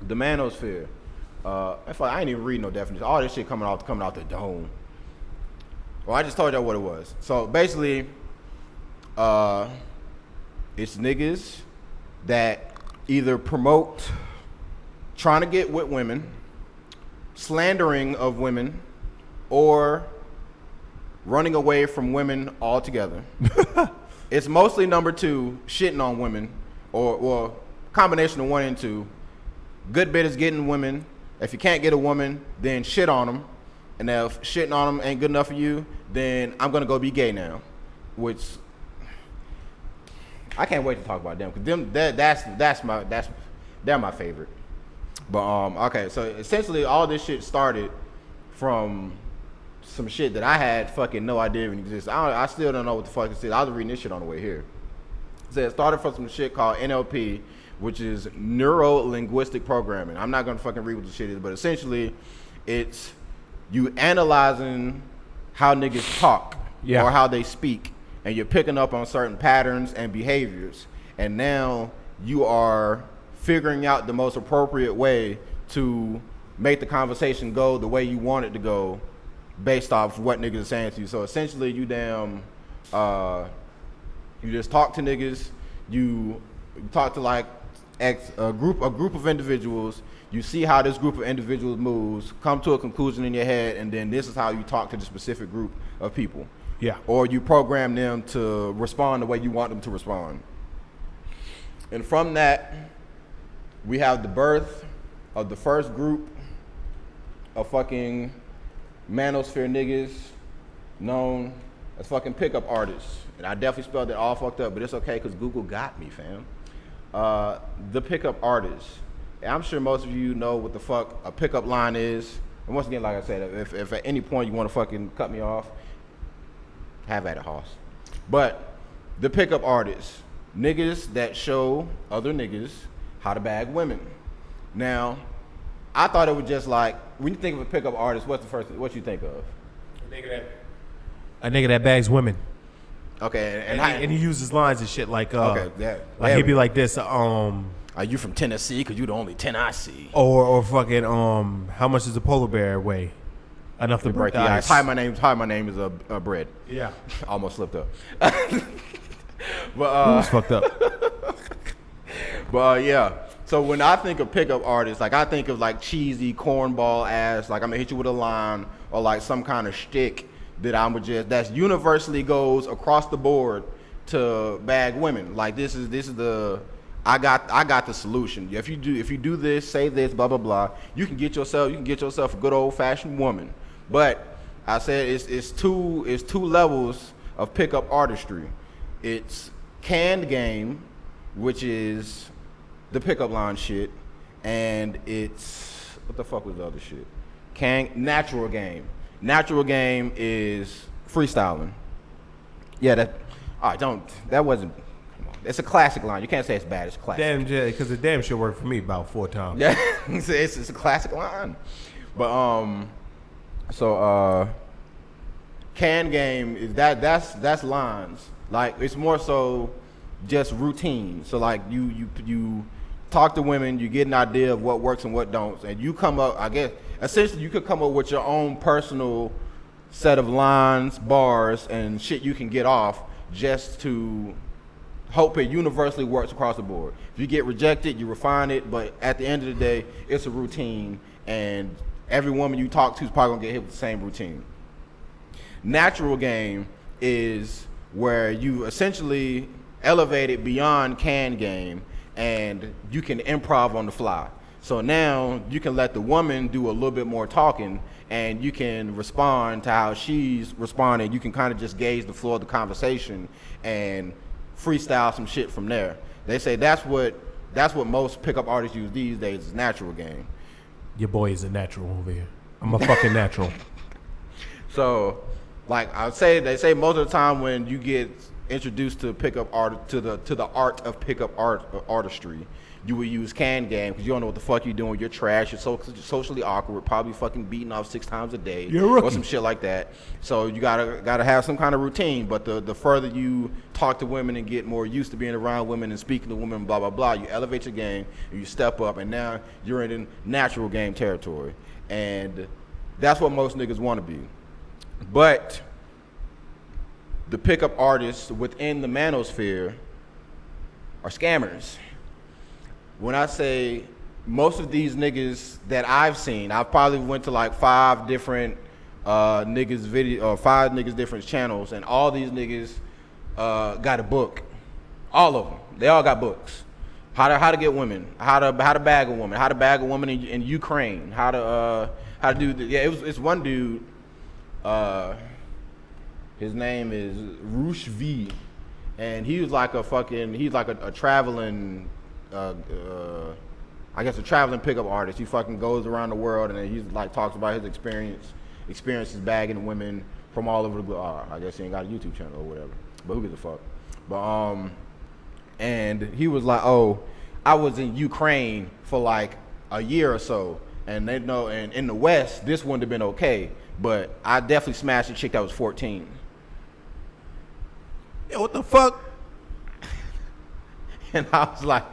The Manosphere. I ain't even read no definition. All this shit coming out the dome. Well, I just told y'all what it was. So basically, it's niggas that either promote trying to get with women, slandering of women, or running away from women altogether. It's mostly number two, shitting on women, or combination of 1 and 2. Good bit is getting women. If you can't get a woman, then shit on them. And if shitting on them ain't good enough for you, then I'm gonna go be gay now. Which I can't wait to talk about them, because they're my favorite. But okay, so essentially all this shit started from some shit that I had fucking no idea even existed. I still don't know what the fuck it is. I was reading this shit on the way here. So it started from some shit called NLP, which is neuro-linguistic programming. I'm not gonna fucking read what the shit is, but essentially it's you analyzing how niggas talk or how they speak, and you're picking up on certain patterns and behaviors, and now you are figuring out the most appropriate way to make the conversation go the way you want it to go based off what niggas are saying to you. So essentially you you just talk to niggas, you talk to like a group of individuals, you see how this group of individuals moves, come to a conclusion in your head, and then this is how you talk to the specific group of people. Yeah. Or you program them to respond the way you want them to respond. And from that, we have the birth of the first group of fucking Manosphere niggas known as fucking pickup artists. And I definitely spelled it all fucked up, but it's okay because Google got me, fam. The pickup artists. And I'm sure most of you know what the fuck a pickup line is. And once again, like I said, if at any point you want to fucking cut me off, have at it, Hoss. But the pickup artists, niggas that show other niggas how to bag women. Now, I thought it was just like, when you think of a pickup artist, what's the first thing, what you think of? A nigga that bags women. Okay, and he uses lines and shit like, okay, like he'd be like this, are you from Tennessee? Cause you the only 10 I see. Or fucking, how much does a polar bear weigh? Enough to break the ice. Hi, my name is Bread. Yeah. Almost slipped up. But almost fucked up. But yeah. So when I think of pickup artists, like I think of like cheesy cornball ass, like I'm gonna hit you with a line, or like some kind of shtick that's universally goes across the board to bag women. Like this is the I got the solution. If you do this, say this, blah blah blah, you can get yourself a good old fashioned woman. But I said it's two levels of pickup artistry. It's canned game, which is the pickup line shit, and it's what the fuck was the other shit? Natural game. Natural game is freestyling. Yeah, that wasn't. It's a classic line. You can't say it's bad. It's classic. Damn, because the damn shit worked for me about 4 times. Yeah, it's a classic line. But can game is that's lines. Like it's more so just routine. So like you talk to women, you get an idea of what works and what don't, and you come up. I guess essentially you could come up with your own personal set of lines, bars, and shit you can get off just to hope it universally works across the board. If you get rejected, you refine it, but at the end of the day, it's a routine, and every woman you talk to is probably gonna get hit with the same routine. Natural game is where you essentially elevate it beyond can game, and you can improv on the fly. So now you can let the woman do a little bit more talking, and you can respond to how she's responding. You can kind of just gauge the flow of the conversation and freestyle some shit from there. They say that's what most pickup artists use these days is natural game. Your boy is a natural over here. I'm a fucking natural. So, like they say most of the time when you get introduced to pickup art, to the art of pickup artistry, you would use can game because you don't know what the fuck you're doing. You're trash. You're socially awkward. Probably fucking beating off 6 times a day. You're a rookie. Or some shit like that. So you gotta have some kind of routine. But the further you talk to women and get more used to being around women and speaking to women, blah blah blah, you elevate your game and you step up, and now you're in natural game territory. And that's what most niggas want to be. But the pickup artists within the manosphere are scammers. When I say most of these niggas that I've seen, I probably went to like 5 different niggas video or 5 niggas different channels, and all these niggas got a book. All of them. They all got books. How to get women, how to bag a woman, how to bag a woman in Ukraine, how to do it's one dude. His name is Roosh V, and he was like he's like a traveling, I guess a traveling pickup artist. He fucking goes around the world and he's like talks about his experiences bagging women from all over the globe. I guess he ain't got a YouTube channel or whatever, but who gives a fuck? But and he was like, oh, I was in Ukraine for like a year or so, and they know, and in the West this wouldn't have been okay, but I definitely smashed a chick that was 14. Yeah, what the fuck? And I was like,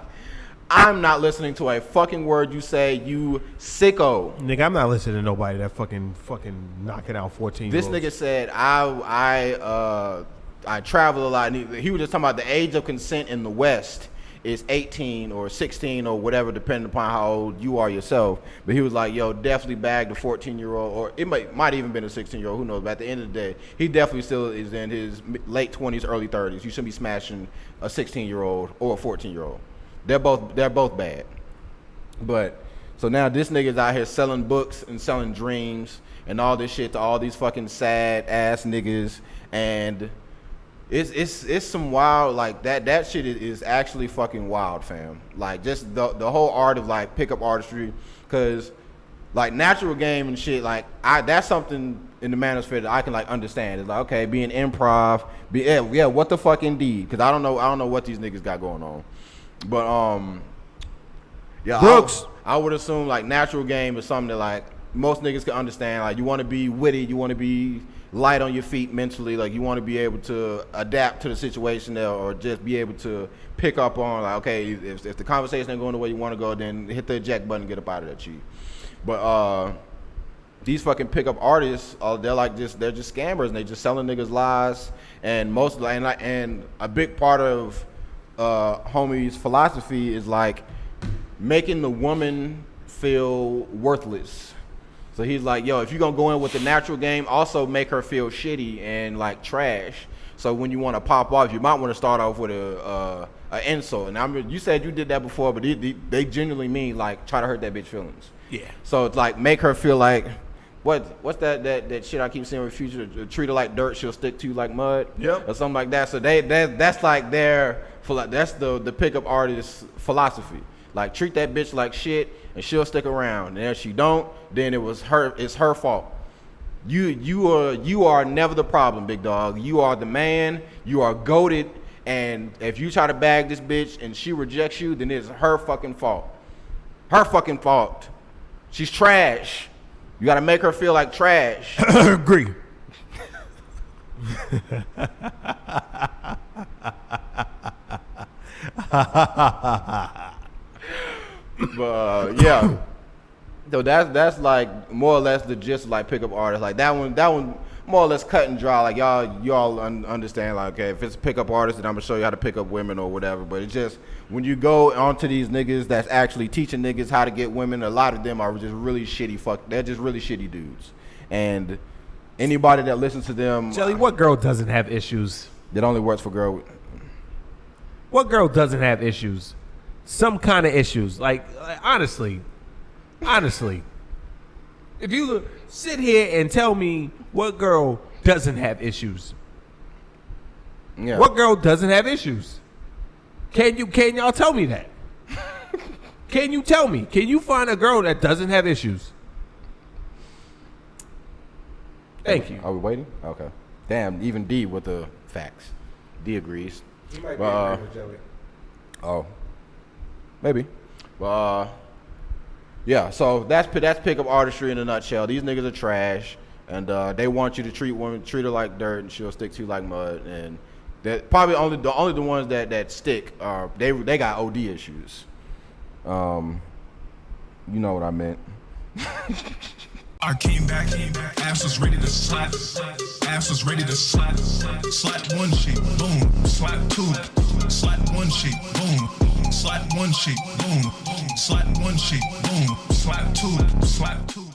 I'm not listening to a fucking word you say, you sicko. Nigga, I'm not listening to nobody that fucking knocking out 14. This nigga said I travel a lot. And he was just talking about the age of consent in the West is 18 or 16 or whatever, depending upon how old you are yourself. But he was like, yo, definitely bagged a 14-year-old, or it might even been a 16-year-old, who knows. But at the end of the day, he definitely still is in his late 20s, early 30s. You shouldn't be smashing a 16-year-old or a 14-year-old. They're both bad. But so now this nigga's out here selling books and selling dreams and all this shit to all these fucking sad ass niggas, and it's some wild, like that shit is actually fucking wild, fam. Like just the whole art of like pickup artistry, cause like natural game and shit, like that's something in the manosphere that I can like understand. It's like, okay, being improv, yeah, what the fuck indeed? Cause I don't know what these niggas got going on. But yeah, Brooks, I would assume like natural game is something that like most niggas can understand. Like you want to be witty, you want to be light on your feet mentally, like you want to be able to adapt to the situation there, or just be able to pick up on like, okay, if the conversation ain't going the way you want to go, then hit the eject button and get up out of that shit. But these fucking pickup artists, they're just scammers, and they just selling niggas lies. And and a big part of homie's philosophy is like making the woman feel worthless. So he's like, yo, if you're gonna go in with the natural game, also make her feel shitty and like trash. So when you want to pop off, you might want to start off with a insult. And you said you did that before, but they genuinely mean like try to hurt that bitch feelings. Yeah. So it's like make her feel like what's that shit I keep saying with Future? Treat her like dirt, she'll stick to you like mud. Yep. Or something like that. So that's like that's the pickup artist philosophy. Like treat that bitch like shit and she'll stick around. And if she don't, then it's her fault. You are never the problem, big dog. You are the man. You are goated. And if you try to bag this bitch and she rejects you, then it's her fucking fault. Her fucking fault. She's trash. You gotta make her feel like trash. Agree. But yeah, so that's like more or less the gist of like pickup artists. Like that one more or less cut and dry. Like y'all understand, like, okay, if it's a pickup artist, then I'm gonna show you how to pick up women or whatever. But it's just when you go onto these niggas that's actually teaching niggas how to get women, a lot of them are just really shitty they're just really shitty dudes. And anybody that listens to them, Jelly, what girl doesn't have issues? that only works for girl. What girl doesn't have issues? Some kind of issues. Like honestly, if you sit here and tell me what girl doesn't have issues, Yeah. what girl doesn't have issues? Can y'all tell me that? Can you tell me? Can you find a girl that doesn't have issues? Thank you. Are we waiting? Okay. Damn, even D with the facts. D agrees. You might Oh, maybe. Yeah, so that's pickup artistry in a nutshell. These niggas are trash, and they want you to treat her like dirt, and she'll stick to you like mud. And that probably only the ones that stick are they got OD issues. You know what I meant. I came back, ass was ready to slap, ass was ready to slap one shake, boom, slap two, slap one shake, boom, slap one shake, boom, slap one shake, boom, slap two, slap two.